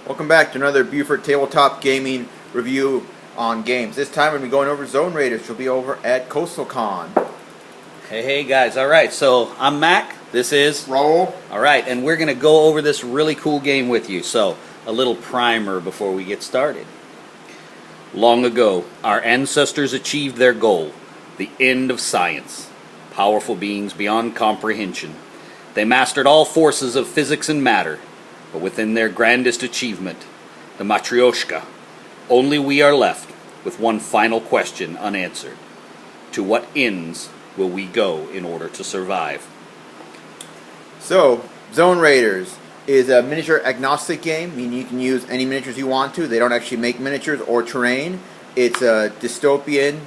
Welcome back to another Buford Tabletop Gaming review on games. This time we're going to be going over Zone Raiders, which will be over at Coastal Con. Hey guys, alright, so I'm Mac, this is Raul. Alright, and we're going to go over this really cool game with you, so a little primer before we get started. Long ago, our ancestors achieved their goal, the end of science. Powerful beings beyond comprehension. They mastered all forces of physics and matter, but within their grandest achievement, the Matryoshka, only we are left with one final question unanswered. To what ends will we go in order to survive? So, Zone Raiders is a miniature agnostic game, meaning you can use any miniatures you want to. They don't actually make miniatures or terrain. It's a dystopian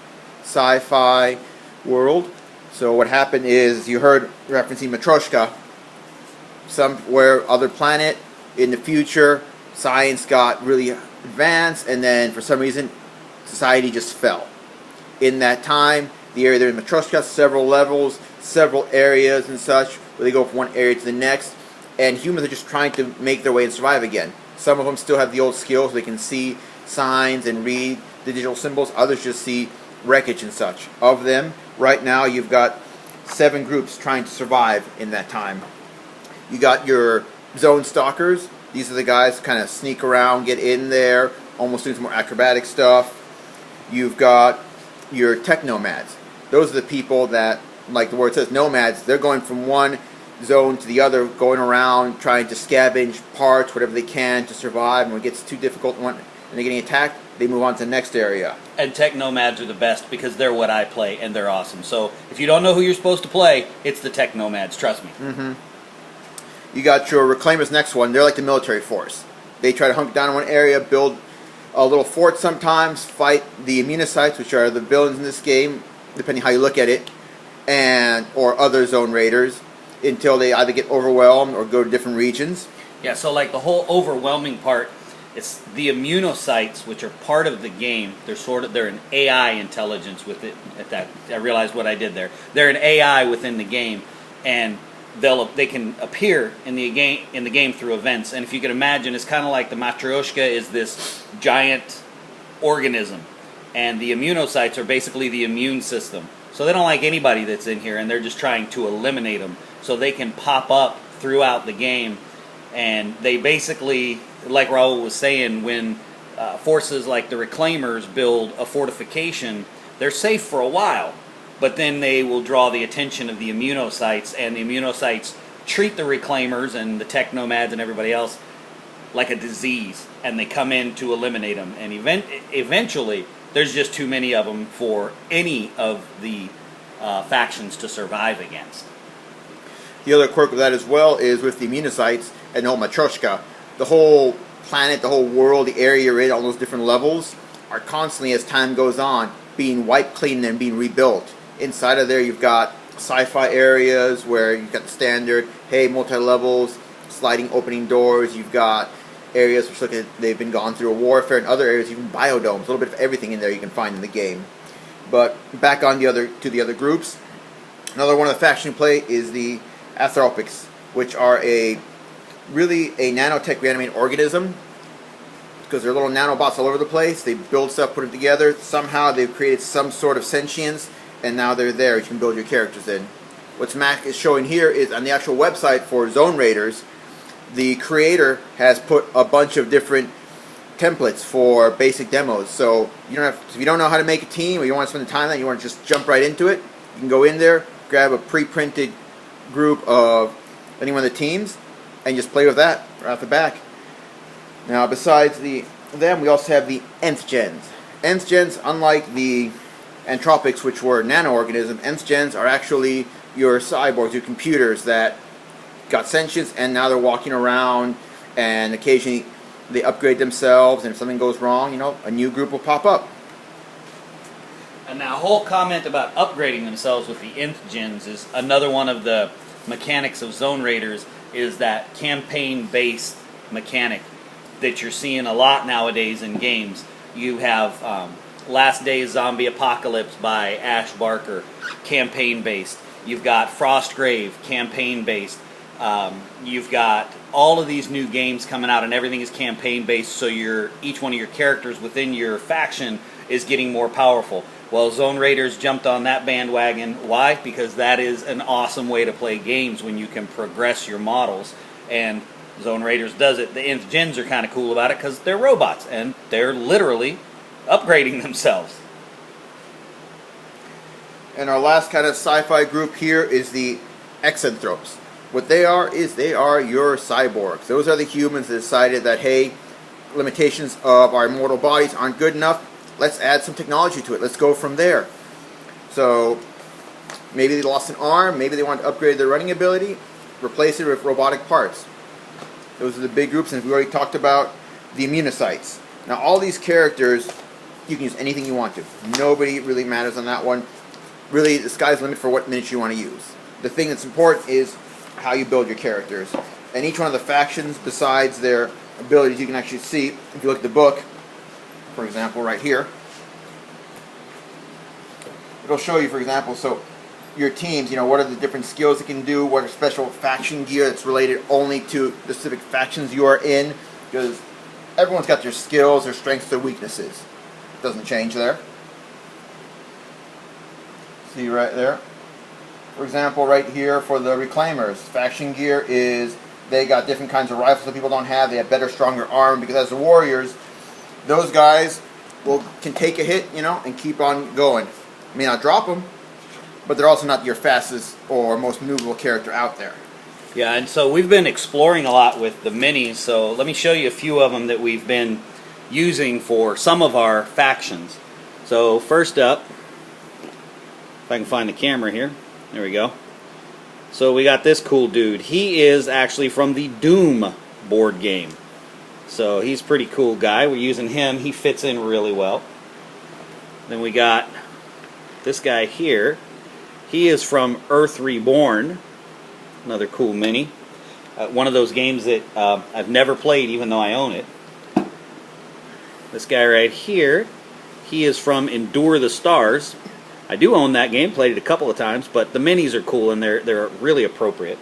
sci-fi world. So what happened is, you heard referencing Matryoshka, somewhere other planet. In the future, science got really advanced, and then for some reason, society just fell. In that time, the area there in Matryoshka, several levels, several areas and such, where they go from one area to the next, and humans are just trying to make their way and survive again. Some of them still have the old skills, they can see signs and read the digital symbols, others just see wreckage and such. Of them, right now, you've got 7 groups trying to survive in that time. You got your zone stalkers. These are the guys who kind of sneak around, get in there, almost doing some more acrobatic stuff. You've got your tech nomads. Those are the people that, like the word says, nomads. They're going from one zone to the other, going around, trying to scavenge parts, whatever they can to survive. And when it gets too difficult and they're getting attacked, they move on to the next area. And tech nomads are the best because they're what I play and they're awesome. So if you don't know who you're supposed to play, it's the tech nomads, trust me. You got your reclaimers next one. They're like the military force. They try to hunt down in one area, build a little fort sometimes, fight the immunocytes, which are the villains in this game, depending how you look at it, or other zone raiders, until they either get overwhelmed or go to different regions. Yeah, so like the whole overwhelming part, it's the immunocytes, which are part of the game. They're an AI intelligence with it. At that, I realized what I did there. They're an AI within the game, and they can appear in the game through events. And if you can imagine, it's kind of like the Matryoshka is this giant organism, and the immunocytes are basically the immune system. So they don't like anybody that's in here, and they're just trying to eliminate them. So they can pop up throughout the game, and they basically, like Raul was saying, when forces like the Reclaimers build a fortification, they're safe for a while. But then they will draw the attention of the immunocytes, and the immunocytes treat the Reclaimers and the tech nomads and everybody else like a disease, and they come in to eliminate them. And eventually, there's just too many of them for any of the factions to survive against. The other quirk of that as well is with the immunocytes and the whole Matryoshka, the whole planet, the whole world, the area you're in, all those different levels, are constantly, as time goes on, being wiped clean and being rebuilt. Inside of there, you've got sci-fi areas where you've got the standard, hey, multi-levels, sliding opening doors. You've got areas which look at they've been gone through a warfare, and other areas, even biodomes. A little bit of everything in there you can find in the game. But back on to the other groups. Another one of the factions you play is the Anthropics, which are really a nanotech reanimated organism, because they're little nanobots all over the place. They build stuff, put it together. Somehow they've created some sort of sentience, and now they're there. You can build your characters in. What Mac is showing here is on the actual website for Zone Raiders, the creator has put a bunch of different templates for basic demos. So if you don't know how to make a team, or you don't want to spend the time on that, you want to just jump right into it, you can go in there, grab a pre-printed group of any one of the teams, and just play with that right off the back. Now, besides them, we also have the Nth Gens. Nth Gens, unlike the Anthropics, which were nano-organisms, Nth Gens are actually your cyborgs, your computers that got sentience, and now they're walking around, and occasionally they upgrade themselves, and if something goes wrong, a new group will pop up. And now, whole comment about upgrading themselves with the Nth Gens is another one of the mechanics of Zone Raiders, is that campaign-based mechanic that you're seeing a lot nowadays in games. You have Last Days Zombie Apocalypse by Ash Barker, campaign-based. You've got Frostgrave, campaign-based. You've got all of these new games coming out, and everything is campaign based, so each one of your characters within your faction is getting more powerful. Well, Zone Raiders jumped on that bandwagon. Why? Because that is an awesome way to play games when you can progress your models, and Zone Raiders does it. The Nth Gens are kind of cool about it because they're robots, and they're literally upgrading themselves. And our last kind of sci-fi group here is the Exanthropes. What they are is they are your cyborgs. Those are the humans that decided that, hey, limitations of our mortal bodies aren't good enough. Let's add some technology to it. Let's go from there. So maybe they lost an arm. Maybe they want to upgrade their running ability. Replace it with robotic parts. Those are the big groups. And we already talked about the immunocytes. Now all these characters, you can use anything you want to. Nobody really matters on that one. Really, the sky's the limit for what miniature you want to use. The thing that's important is how you build your characters. And each one of the factions, besides their abilities, you can actually see, if you look at the book, for example, right here, it'll show you, for example, so your teams, what are the different skills it can do, what are special faction gear that's related only to the specific factions you are in, because everyone's got their skills, their strengths, their weaknesses. It doesn't change there. See right there. For example, right here for the Reclaimers, faction gear is they got different kinds of rifles that people don't have. They have better, stronger armor because as the Warriors, those guys can take a hit, and keep on going. May not drop them, but they're also not your fastest or most maneuverable character out there. Yeah, and so we've been exploring a lot with the minis, so let me show you a few of them that we've been using for some of our factions. So first up, if I can find the camera here. There we go. So we got this cool dude. He is actually from the Doom board game. So he's a pretty cool guy. We're using him. He fits in really well. Then we got this guy here. He is from Earth Reborn. Another cool mini. One of those games that I've never played even though I own it. This guy right here, he is from Endure the Stars. I do own that game, played it a couple of times, but the minis are cool and they're really appropriate.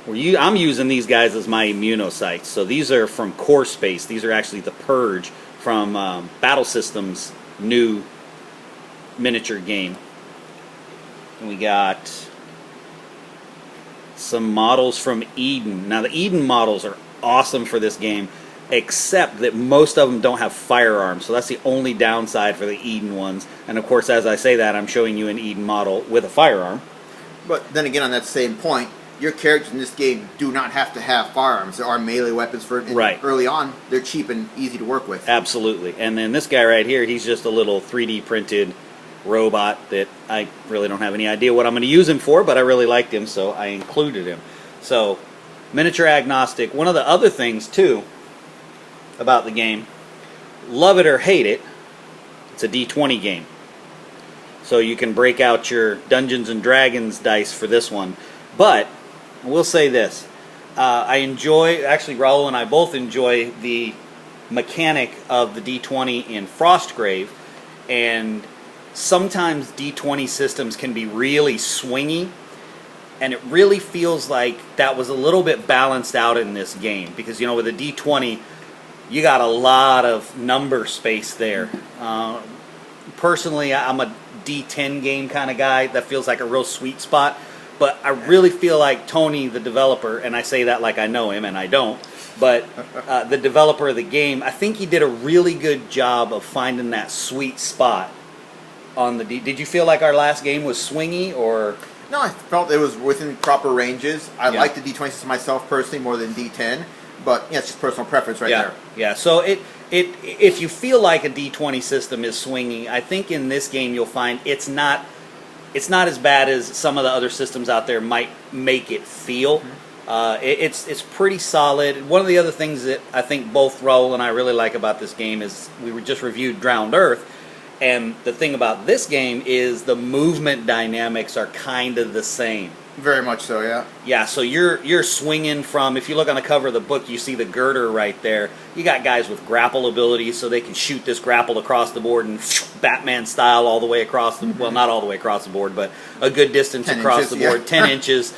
I'm using these guys as my immunocytes. So these are from Core Space. These are actually the Purge from Battle Systems' new miniature game. And we got some models from Eden. Now the Eden models are awesome for this game, except that most of them don't have firearms, so that's the only downside for the Eden ones. And of course, as I say that, I'm showing you an Eden model with a firearm. But then again, on that same point, your characters in this game do not have to have firearms. There are melee weapons for it. Right. Early on, they're cheap and easy to work with. Absolutely. And then this guy right here, he's just a little 3D printed robot that I really don't have any idea what I'm going to use him for, but I really liked him, so I included him. So, miniature agnostic. One of the other things, too, about the game, love it or hate it, it's a D20 game. So you can break out your Dungeons and Dragons dice for this one. But I will say this, actually Raul and I both enjoy the mechanic of the D20 in Frostgrave, and sometimes D20 systems can be really swingy, and it really feels like that was a little bit balanced out in this game, because with a D20 you got a lot of number space there. Personally, I'm a D10 game kind of guy. That feels like a real sweet spot. But I really feel like Tony, the developer, and I say that like I know him, and I don't, but the developer of the game, I think he did a really good job of finding that sweet spot on the D. Did you feel like our last game was swingy, or? No, I felt it was within proper ranges. I like the D20 system myself personally more than D10. But it's just personal preference right there. Yeah. So if you feel like a D20 system is swinging, I think in this game you'll find it's not as bad as some of the other systems out there might make it feel. Mm-hmm. It's pretty solid. One of the other things that I think both Raul and I really like about this game is we just reviewed Drowned Earth, and the thing about this game is the movement dynamics are kind of the same. Very much so, yeah. Yeah, so you're swinging from, if you look on the cover of the book, you see the girder right there. You got guys with grapple abilities, so they can shoot this grapple across the board and Batman style all the way across the, well, not all the way across the board, but a good distance across the board, 10 inches.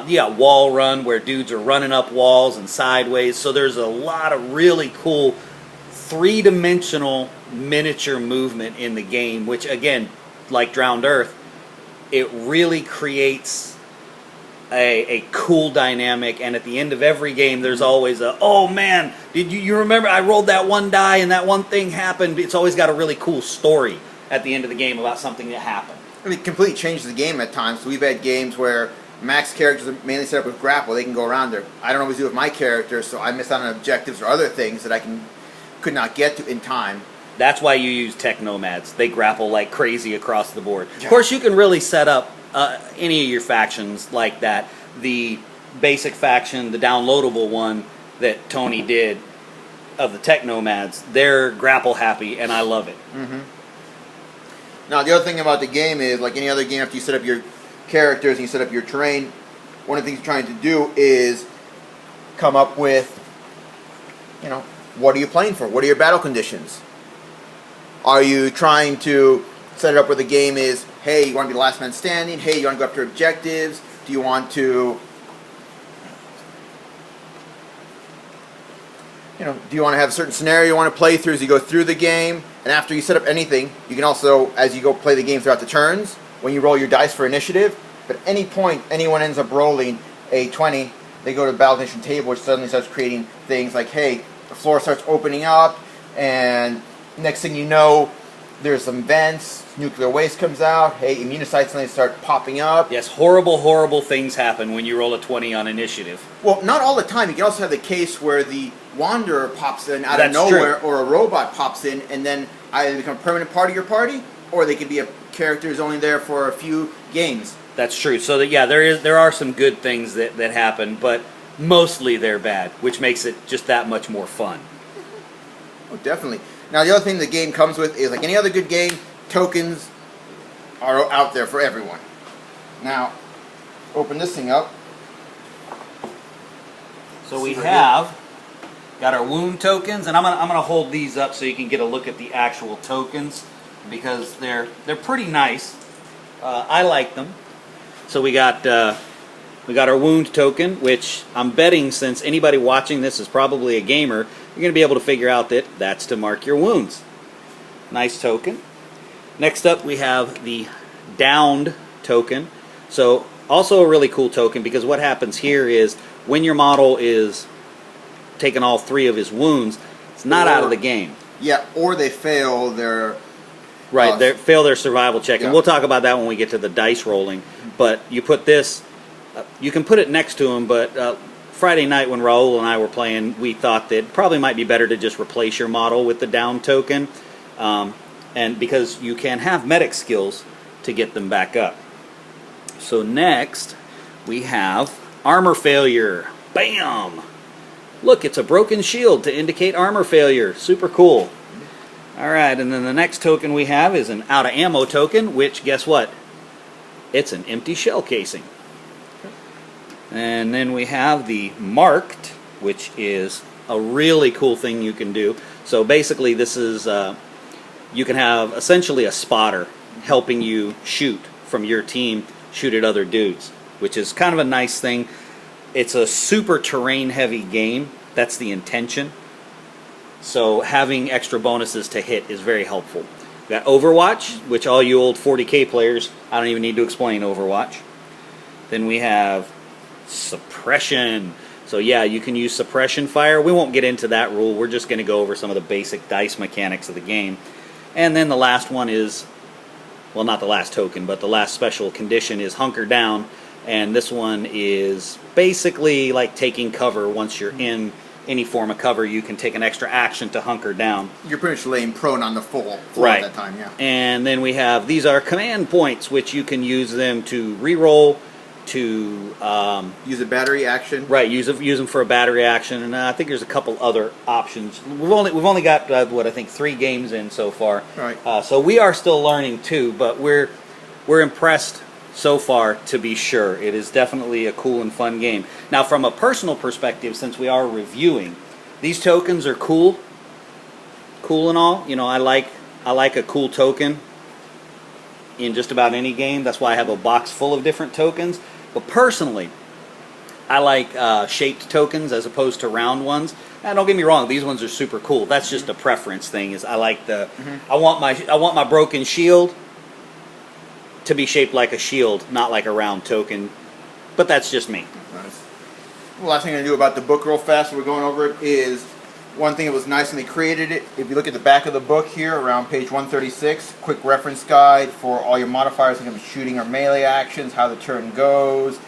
You got wall run where dudes are running up walls and sideways. So there's a lot of really cool three-dimensional miniature movement in the game, which again, like Drowned Earth, it really creates a cool dynamic. And at the end of every game, there's always a, oh man, did you remember I rolled that one die and that one thing happened? It's always got a really cool story at the end of the game about something that happened. I mean, it completely changes the game at times. So we've had games where max characters are mainly set up with grapple. They can go around there. I don't always do it with my characters, so I miss out on objectives or other things that I could not get to in time. That's why you use tech nomads. They grapple like crazy across the board. Yeah. Of course, you can really set up any of your factions like that. The basic faction, the downloadable one that Tony did of the tech nomads, they're grapple happy, and I love it. Mm-hmm. Now, the other thing about the game is, like any other game, after you set up your characters and you set up your terrain, one of the things you're trying to do is come up with, what are you playing for? What are your battle conditions? Are you trying to set it up where the game is, hey, you want to be the last man standing? Hey, you want to go after objectives? Do you want to, do you want to have a certain scenario you want to play through as you go through the game? And after you set up anything, you can also, as you go play the game throughout the turns, when you roll your dice for initiative, but at any point anyone ends up rolling a 20, they go to the battle condition table, which suddenly starts creating things like, hey, the floor starts opening up, and next thing you know, there's some vents, nuclear waste comes out, hey, immunocytes suddenly start popping up. Yes, horrible, horrible things happen when you roll a 20 on initiative. Well, not all the time. You can also have the case where the Wanderer pops in out of nowhere, or a robot pops in, and then either become a permanent part of your party, or they could be a character who's only there for a few games. That's true. So that, yeah, there are some good things that happen, but mostly they're bad, which makes it just that much more fun. Oh, definitely. Now, the other thing the game comes with is, like any other good game, tokens are out there for everyone. Now, open this thing up. So we have got our wound tokens, and I'm gonna hold these up so you can get a look at the actual tokens because they're pretty nice. I like them. So we got our wound token, which I'm betting since anybody watching this is probably a gamer, you're going to be able to figure out that that's to mark your wounds. Nice token. Next up we have the downed token. So also a really cool token because what happens here is when your model is taking all 3 of his wounds, it's not out of the game. Yeah, or they fail their... Right, they fail their survival check. Yeah. And we'll talk about that when we get to the dice rolling. But you put this... you can put it next to him, but Friday night when Raul and I were playing, we thought that it probably might be better to just replace your model with the down token, and because you can have medic skills to get them back up. So next, we have armor failure. Bam! Look, it's a broken shield to indicate armor failure. Super cool. Alright, and then the next token we have is an out of ammo token, which, guess what? It's an empty shell casing. And then we have the marked, which is a really cool thing you can do. So basically this is, you can have essentially a spotter helping you shoot from your team, shoot at other dudes, which is kind of a nice thing. It's a super terrain heavy game. That's the intention. So having extra bonuses to hit is very helpful. We've got Overwatch, which all you old 40K players, I don't even need to explain Overwatch. Then we have suppression. So yeah, you can use suppression fire. We won't get into that rule. We're just going to go over some of the basic dice mechanics of the game. And then the last one is, well, not the last token, but the last special condition is hunker down. And this one is basically like taking cover. Once you're in any form of cover, you can take an extra action to hunker down. You're pretty much laying prone on the floor right at that time, yeah. And then we have, these are command points, which you can use them to re-roll, to use a battery action. Right, use them for a battery action, and I think there's a couple other options. We've only got what I think 3 games in so far. Right. So we are still learning too, but we're impressed so far, to be sure. It is definitely a cool and fun game. Now, from a personal perspective, since we are reviewing, these tokens are cool and all. You know, I like a cool token in just about any game. That's why I have a box full of different tokens. But personally, I like shaped tokens as opposed to round ones. And don't get me wrong, these ones are super cool. That's just a preference thing. Is I like the I want my broken shield to be shaped like a shield, not like a round token. But that's just me. Nice. The last thing I'm going to do about the book real fast, we're going over it, is one thing that was nice when they created it. If you look at the back of the book here, around page 136, quick reference guide for all your modifiers, like shooting or melee actions, how the turn goes,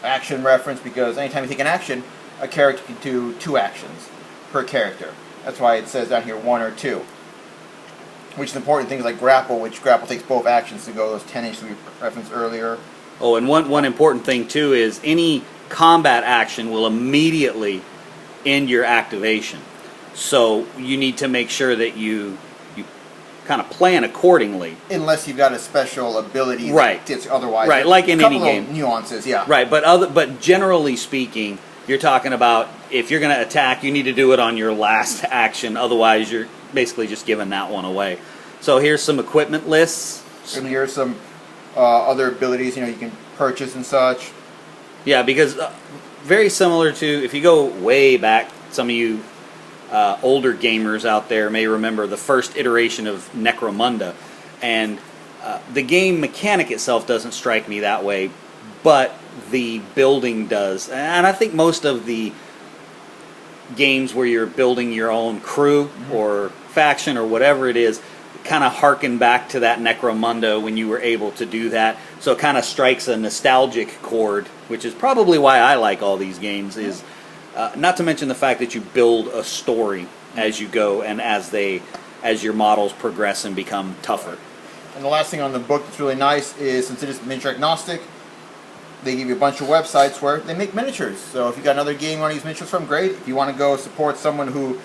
action reference, because anytime you take an action, a character can do 2 actions per character. That's why it says down here 1 or 2. Which is important. Things like grapple, which grapple takes both actions to go, those 10 inches we referenced earlier. Oh, and one important thing too is any combat action will immediately end your activation. So you need to make sure that you kind of plan accordingly. Unless you've got a special ability right. That's otherwise. Right, like in any game. Nuances, yeah. Right, but generally speaking, you're talking about if you're going to attack, you need to do it on your last action. Otherwise, you're basically just giving that one away. So here's some equipment lists. And here's some other abilities, you can purchase and such. Yeah, because very similar to, if you go way back, some of you older gamers out there may remember the first iteration of Necromunda. And the game mechanic itself doesn't strike me that way, but the building does. And I think most of the games where you're building your own crew or faction or whatever it is kind of harken back to that Necromunda when you were able to do that. So it kind of strikes a nostalgic chord, which is probably why I like all these games, is not to mention the fact that you build a story as you go and as your models progress and become tougher. And the last thing on the book that's really nice is, since it is miniature agnostic, they give you a bunch of websites where they make miniatures. So if you got another game you want to use miniatures from, great. If you want to go support someone who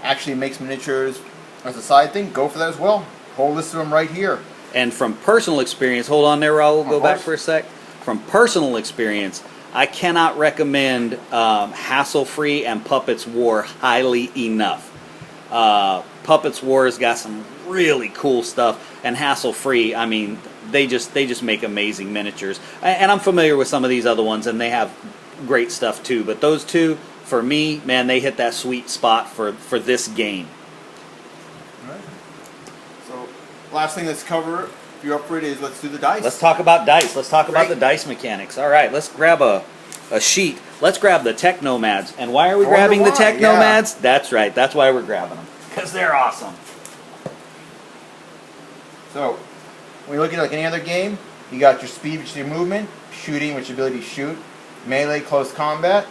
actually makes miniatures as a side thing, go for that as well. Whole list of them right here. And from personal experience, hold on there, Raul, go back for a sec. From personal experience, I cannot recommend Hassle-Free and Puppets War highly enough. Puppets War has got some really cool stuff, and Hassle-Free, I mean, they just make amazing miniatures. And I'm familiar with some of these other ones, and they have great stuff too. But those two, for me, man, they hit that sweet spot for this game. All right. So, last thing let's cover, if you're up for it, is let's do the dice. Let's talk about dice. Let's talk about the dice mechanics. All right, let's grab a sheet. Let's grab the Tech Nomads. And why are we grabbing the Tech Nomads? That's right. That's why we're grabbing them. Because they're awesome. So, when you look at like any other game, you got your speed, which is your movement, shooting, which is your ability to shoot, melee, close combat.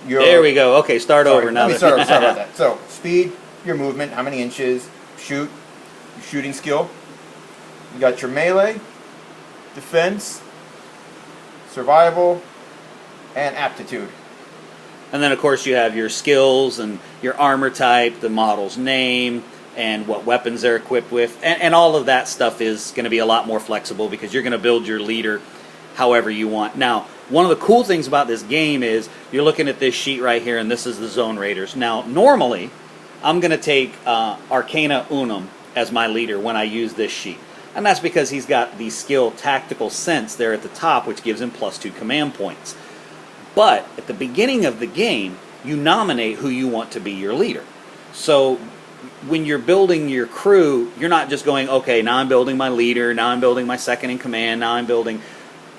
There we go. Okay, start over now. Sorry about that. So, speed, your movement, how many inches, shoot, your shooting skill. You got your melee, defense, survival, and aptitude. And then, of course, you have your skills and your armor type, the model's name, and what weapons they're equipped with. And all of that stuff is going to be a lot more flexible because you're going to build your leader however you want. Now, one of the cool things about this game is you're looking at this sheet right here, and this is the Zone Raiders. Now, normally, I'm going to take Arcana Unum as my leader when I use this sheet. And that's because he's got the skill Tactical Sense there at the top, which gives him +2 command points. But at the beginning of the game, you nominate who you want to be your leader. So when you're building your crew, you're not just going, okay, now I'm building my leader, now I'm building my second in command, now I'm building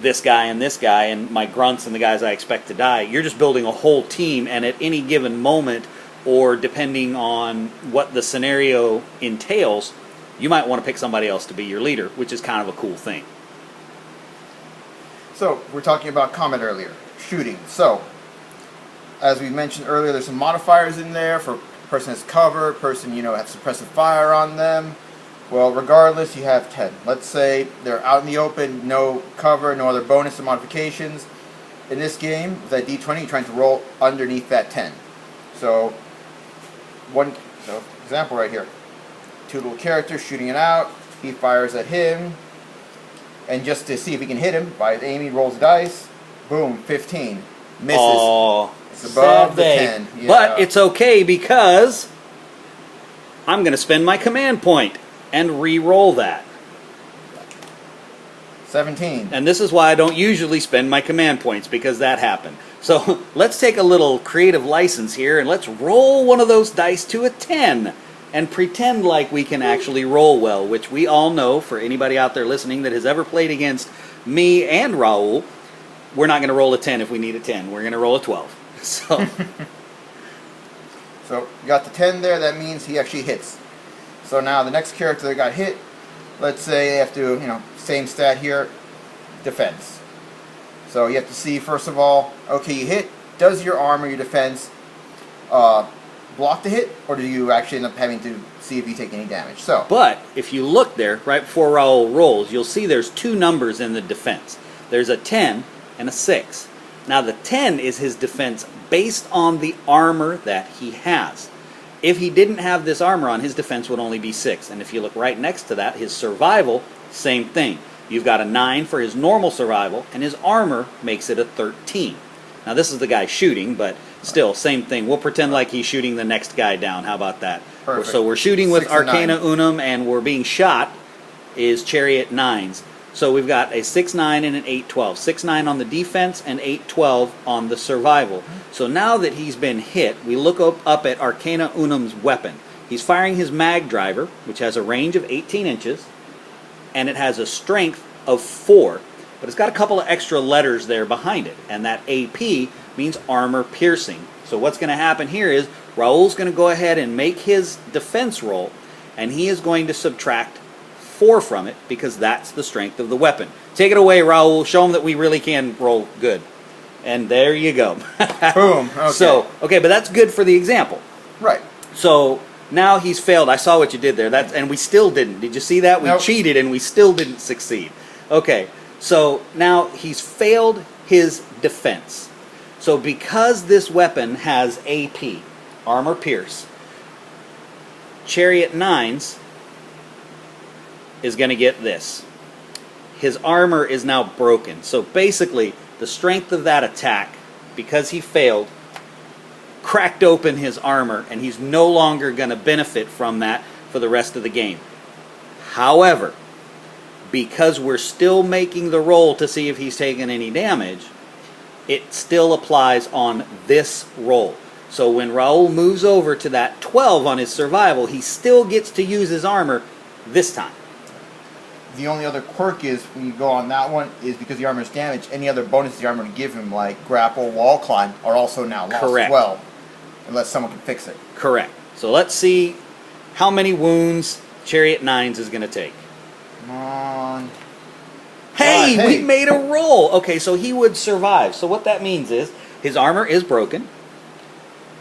this guy and my grunts and the guys I expect to die. You're just building a whole team, and at any given moment, or depending on what the scenario entails, you might want to pick somebody else to be your leader, which is kind of a cool thing. So, we're talking about combat earlier. Shooting. So, as we mentioned earlier, there's some modifiers in there for person has cover, person, has suppressive fire on them. Well, regardless, you have 10. Let's say they're out in the open, no cover, no other bonus or modifications. In this game, with that D20, you're trying to roll underneath that 10. So, example right here. 2 little characters shooting it out. He fires at him. And just to see if he can hit him, by aiming, rolls the dice. Boom, 15. Misses. Oh, it's above the 10. Yeah. But it's okay because I'm going to spend my command point and re-roll that. 17. And this is why I don't usually spend my command points, because that happened. So let's take a little creative license here, and let's roll one of those dice to a 10. And pretend like we can actually roll well, which we all know, for anybody out there listening that has ever played against me and Raul, we're not going to roll a 10 if we need a 10. We're going to roll a 12. So, so you got the 10 there. That means he actually hits. So now the next character that got hit, let's say they have to, same stat here, defense. So you have to see, first of all, okay, you hit. Does your armor, your defense, block the hit, or do you actually end up having to see if you take any damage? So, but if you look there, right before Raul rolls, you'll see there's two numbers in the defense. There's a 10 and a 6. Now the 10 is his defense based on the armor that he has. If he didn't have this armor on, his defense would only be 6. And if you look right next to that, his survival, same thing. You've got a 9 for his normal survival, and his armor makes it a 13. Now this is the guy shooting, but still, same thing. We'll pretend like he's shooting the next guy down. How about that? Perfect. So we're shooting with 6 and Arcana 9. Unum, and we're being shot is Chariot 9s. So we've got a 6-9 and an 8-12. 6-9 on the defense and 8-12 on the survival. So now that he's been hit, we look up at Arcana Unum's weapon. He's firing his mag driver, which has a range of 18 inches, and it has a strength of 4. But it's got a couple of extra letters there behind it, and that AP means armor piercing. So what's going to happen here is Raul's going to go ahead and make his defense roll, and he is going to subtract 4 from it, because that's the strength of the weapon. Take it away, Raul. Show him that we really can roll good. And there you go. Boom. Okay. So, okay, but that's good for the example. Right. So now he's failed. I saw what you did there. And we still didn't. Did you see that? We Nope. cheated and we still didn't succeed. Okay, so now he's failed his defense. So because this weapon has AP, armor pierce, Chariot 9s is going to get this. His armor is now broken. So basically, the strength of that attack, because he failed, cracked open his armor, and he's no longer going to benefit from that for the rest of the game. However, because we're still making the roll to see if he's taken any damage, it still applies on this roll. So when Raul moves over to that 12 on his survival, he still gets to use his armor this time. The only other quirk is, when you go on that one, is because the armor is damaged, any other bonuses the armor would give him, like grapple, wall climb, are also now lost Correct. as well. Unless someone can fix it. Correct. So let's see how many wounds Chariot 9s is going to take. Come on. Hey, Hey. we made a roll. Okay, so he would survive. So what that means is his armor is broken,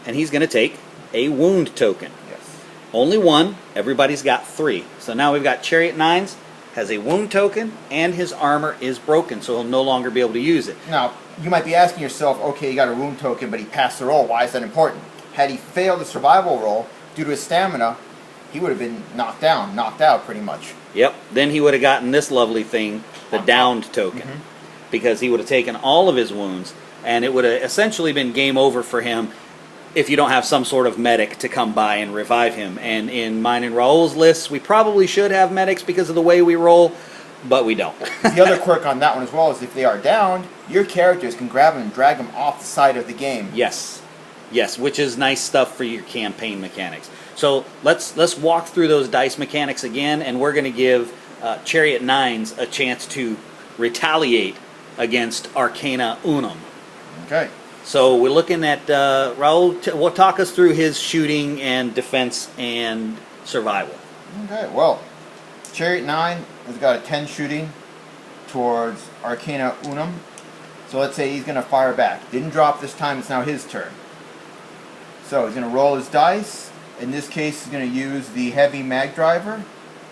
and he's going to take a wound token. Yes. Only one. Everybody's got 3. So now we've got Chariot 9s, has a wound token, and his armor is broken, so he'll no longer be able to use it. Now, you might be asking yourself, okay, he got a wound token, but he passed the roll. Why is that important? Had he failed the survival roll, due to his stamina, he would have been knocked out pretty much. Yep. Then he would have gotten this lovely thing, the downed token, because he would have taken all of his wounds, and it would have essentially been game over for him if you don't have some sort of medic to come by and revive him. And in mine and Raul's lists, we probably should have medics because of the way we roll, but we don't. The other quirk on that one as well is if they are downed, your characters can grab them and drag them off the side of the game. Yes. Yes, which is nice stuff for your campaign mechanics. So let's walk through those dice mechanics again, and we're going to give Chariot 9s a chance to retaliate against Arcana Unum. Okay. So we're looking at Raul. Will talk us through his shooting and defense and survival. Okay, well, Chariot 9 has got a 10 shooting towards Arcana Unum. So let's say he's going to fire back. Didn't drop this time, it's now his turn. So he's going to roll his dice. In this case, he's going to use the heavy mag driver.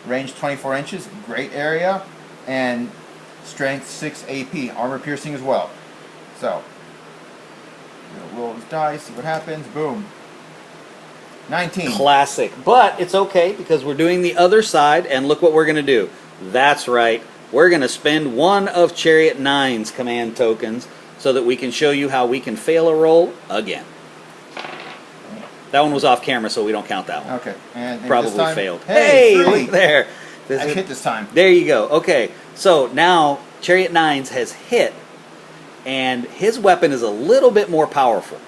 Range 24 inches, great area. And strength 6 AP, armor piercing as well. So, he's going to roll his dice, see what happens. Boom. 19. Classic. But it's okay because we're doing the other side, and look what we're going to do. That's right. We're going to spend one of Chariot 9's command tokens so that we can show you how we can fail a roll again. That one was off camera, so we don't count that one. Okay. And Probably this time, failed. Hey, 3. Look there. I hit this time. There you go. Okay. So now Chariot 9's has hit, and his weapon is a little bit more powerful.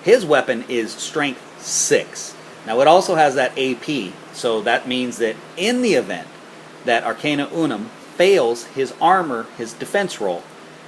His weapon is strength 6. Now it also has that AP, so that means that in the event that Arcana Unum fails his armor, his defense roll,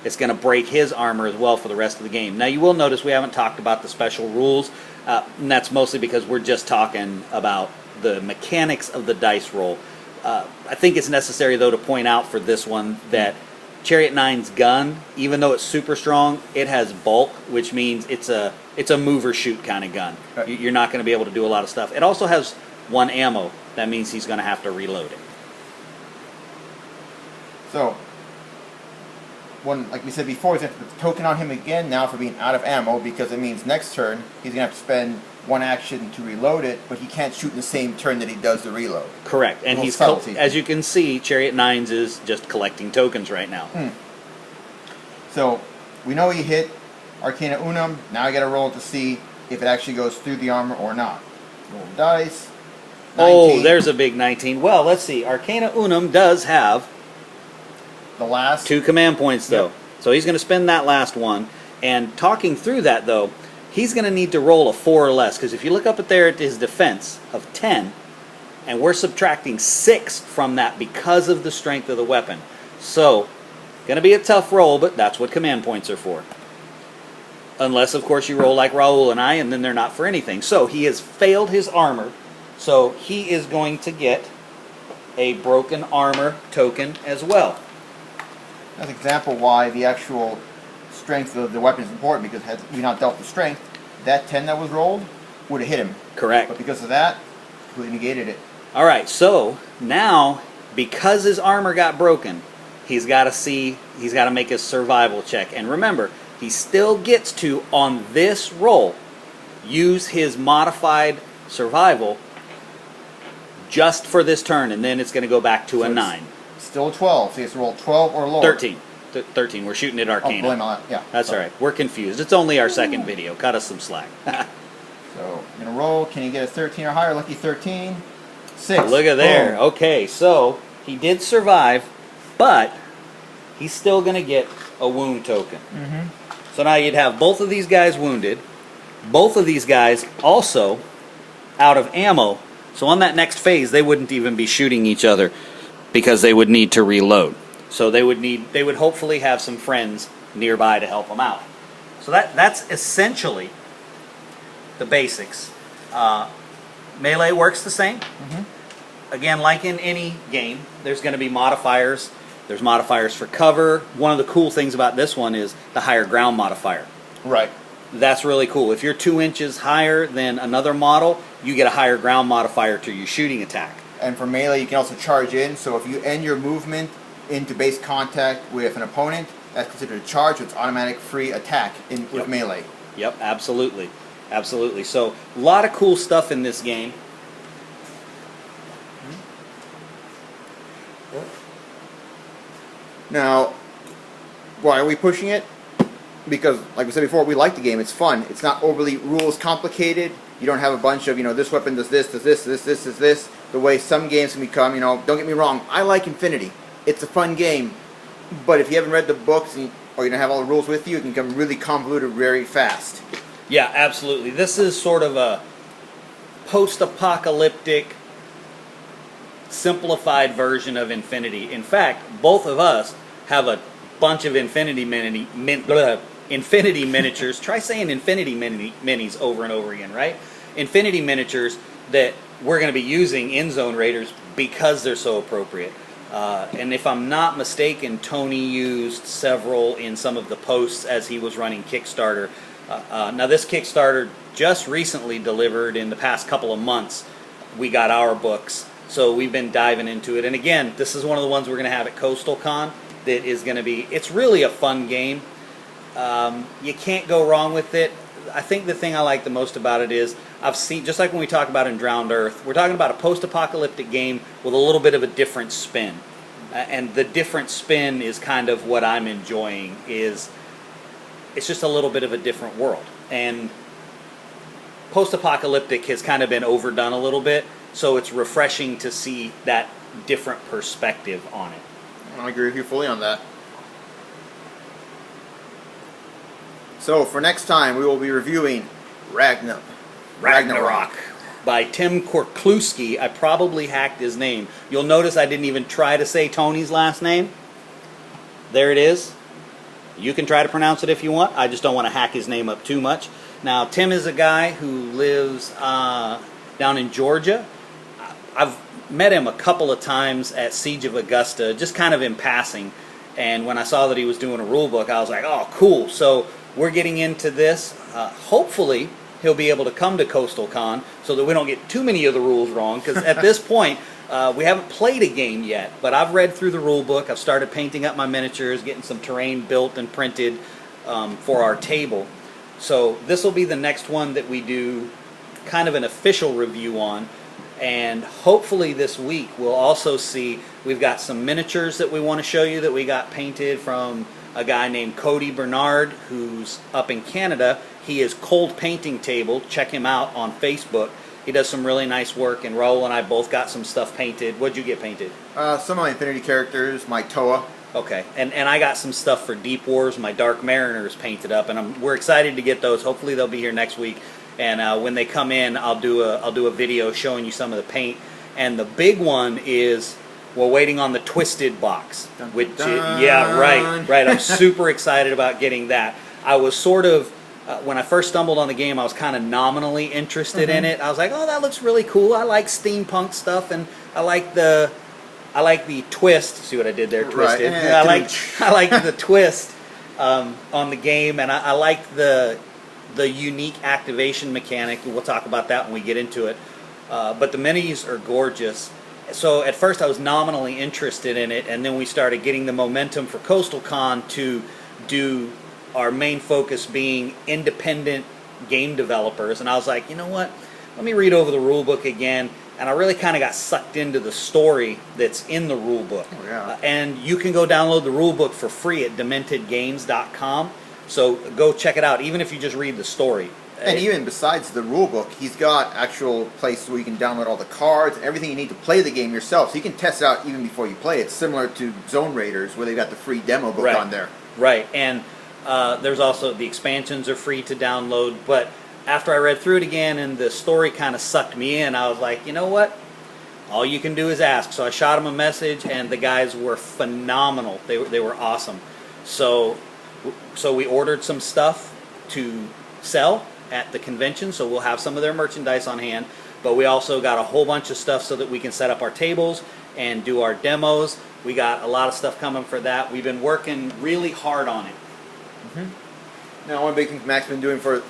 it's going to break his armor as well for the rest of the game. Now you will notice we haven't talked about the special rules, and that's mostly because we're just talking about the mechanics of the dice roll. I think it's necessary, though, to point out for this one that Chariot 9's gun, even though it's super strong, it has bulk, which means it's a move or shoot kind of gun. Right. You're not going to be able to do a lot of stuff. It also has 1 ammo. That means he's going to have to reload it. So, like we said before, he's going to put the token on him again now for being out of ammo, because it means next turn he's going to have to spend 1 action to reload it, but he can't shoot in the same turn that he does the reload. Correct. And he's, as you can see, Chariot 9's is just collecting tokens right now. So, we know he hit Arcana Unum. Now I got to roll to see if it actually goes through the armor or not. Roll the dice. 19. Oh, there's a big 19. Well, let's see. Arcana Unum does have the last 2 command points, though. Yep. So he's going to spend that last one. And talking through that, though, he's going to need to roll a 4 or less. Because if you look up at there at his defense of 10, and we're subtracting 6 from that because of the strength of the weapon. So, going to be a tough roll, but that's what command points are for. Unless, of course, you roll like Raul and I, and then they're not for anything. So he has failed his armor. So he is going to get a broken armor token as well. That's an example why the actual strength of the weapon is important, because had we not dealt the strength, that 10 that was rolled would have hit him. Correct. But because of that, we negated it. All right, so now, because his armor got broken, he's got to make a survival check. And remember, he still gets to, on this roll, use his modified survival just for this turn, and then it's going to go back to a 9. Still 12, so he has to roll 12 or lower. 13. 13. We're shooting at Arcana. Oh, blame on that. Yeah. That's all right. We're confused. It's only our second video. Cut us some slack. So, I'm going to roll. Can he get a 13 or higher? Lucky 13. 6. Look at there. Boom. Okay, so he did survive, but he's still going to get a wound token. So now you'd have both of these guys wounded, both of these guys also out of ammo. So on that next phase, they wouldn't even be shooting each other because they would need to reload. So they would hopefully have some friends nearby to help them out. So that's essentially the basics. Melee works the same. Again, like in any game, there's going to be modifiers. There's modifiers for cover. One of the cool things about this one is the higher ground modifier. Right. That's really cool. If you're 2 inches higher than another model, you get a higher ground modifier to your shooting attack. And for melee, you can also charge in. So if you end your movement into base contact with an opponent, that's considered a charge. So it's automatic free attack with melee. Yep, absolutely. Absolutely. So a lot of cool stuff in this game. Now, why are we pushing it? Because, like we said before, we like the game. It's fun. It's not overly rules complicated. You don't have a bunch of, this weapon does this, does this. The way some games can become, don't get me wrong, I like Infinity. It's a fun game. But if you haven't read the books or you don't have all the rules with you, it can become really convoluted very fast. Yeah, absolutely. This is sort of a post-apocalyptic, simplified version of Infinity. In fact, both of us have a bunch of Infinity miniatures. Try saying Infinity minis over and over again, right? Infinity miniatures that we're going to be using in Zone Raiders because they're so appropriate. And if I'm not mistaken, Tony used several in some of the posts as he was running Kickstarter. Now this Kickstarter just recently delivered in the past couple of months. We got our books, so we've been diving into it. And again, this is one of the ones we're going to have at Coastal Con that is going to be, it's really a fun game. You can't go wrong with it. I think the thing I like the most about it is I've seen, just like when we talk about in Drowned Earth, we're talking about a post-apocalyptic game with a little bit of a different spin. And the different spin is kind of what I'm enjoying. It's just a little bit of a different world. And post-apocalyptic has kind of been overdone a little bit, so it's refreshing to see that different perspective on it. I agree with you fully on that. So for next time, we will be reviewing Ragnarok. By Tim Korkluski. I probably hacked his name. You'll notice I didn't even try to say Tony's last name. There it is. You can try to pronounce it if you want. I just don't want to hack his name up too much. Now, Tim is a guy who lives down in Georgia. I've met him a couple of times at Siege of Augusta, just kind of in passing. And when I saw that he was doing a rule book, I was like, oh, cool. So we're getting into this. Hopefully, he'll be able to come to Coastal Con so that we don't get too many of the rules wrong. Because at this point, we haven't played a game yet. But I've read through the rule book. I've started painting up my miniatures, getting some terrain built and printed for our table. So this will be the next one that we do kind of an official review on. And hopefully this week we'll also see, we've got some miniatures that we want to show you that we got painted from a guy named Cody Bernard, who's up in Canada. He is Cold Painting Table. Check him out on Facebook. He does some really nice work, and Raul and I both got some stuff painted. What'd you get painted? Some of my Infinity characters, my Toa. Okay, and I got some stuff for Deep Wars. My Dark Mariners painted up, and we're excited to get those. Hopefully they'll be here next week. And when they come in, I'll do a video showing you some of the paint. And the big one is we're waiting on the Twisted box. Dun, Which dun. yeah, right. I'm super excited about getting that. I was sort of when I first stumbled on the game, I was kind of nominally interested in it. I was like, oh, that looks really cool. I like steampunk stuff, and I like the twist. See what I did there? Twisted. Right. I like the twist on the game, and I like the unique activation mechanic. We'll talk about that when we get into it. But the minis are gorgeous. So at first I was nominally interested in it, and then we started getting the momentum for Coastal Con to do our main focus being independent game developers. And I was like, you know what? Let me read over the rule book again. And I really kind of got sucked into the story that's in the rule book. Oh, yeah. And you can go download the rule book for free at dementedgames.com. So go check it out, even if you just read the story. And even besides the rule book, he's got actual places where you can download all the cards and everything you need to play the game yourself. So you can test it out even before you play. It's similar to Zone Raiders, where they've got the free demo book on there. Right, and there's also the expansions are free to download. But after I read through it again and the story kind of sucked me in, I was like, you know what? All you can do is ask. So I shot him a message, and the guys were phenomenal. They were awesome. So we ordered some stuff to sell at the convention, so we'll have some of their merchandise on hand, but we also got a whole bunch of stuff so that we can set up our tables and do our demos. We got a lot of stuff coming for that. We've been working really hard on it. Now, one big thing Mac's been doing for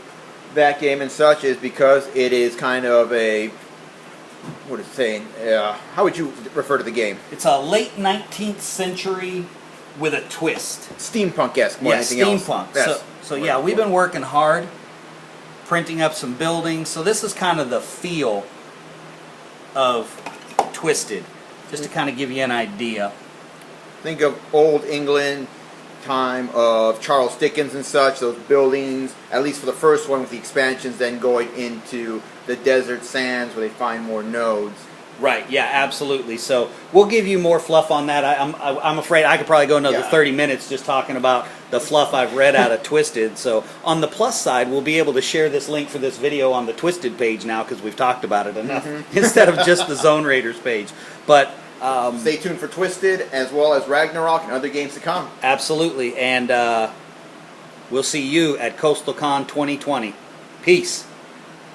that game and such is because it is kind of a, what is it saying, how would you refer to the game? It's a late 19th century with a twist. Steampunk-esque more than anything else. Steampunk. So yeah, we've been working hard, printing up some buildings. So this is kind of the feel of Twisted, just to kind of give you an idea. Think of old England, time of Charles Dickens and such, those buildings, at least for the first one with the expansions, then going into the desert sands where they find more nodes. Right, yeah, absolutely. So we'll give you more fluff on that. I'm afraid I could probably go another 30 minutes just talking about the fluff I've read out of Twisted. So on the plus side, we'll be able to share this link for this video on the Twisted page now because we've talked about it enough instead of just the Zone Raiders page. But stay tuned for Twisted as well as Ragnarok and other games to come. Absolutely, and we'll see you at Coastal Con 2020. Peace.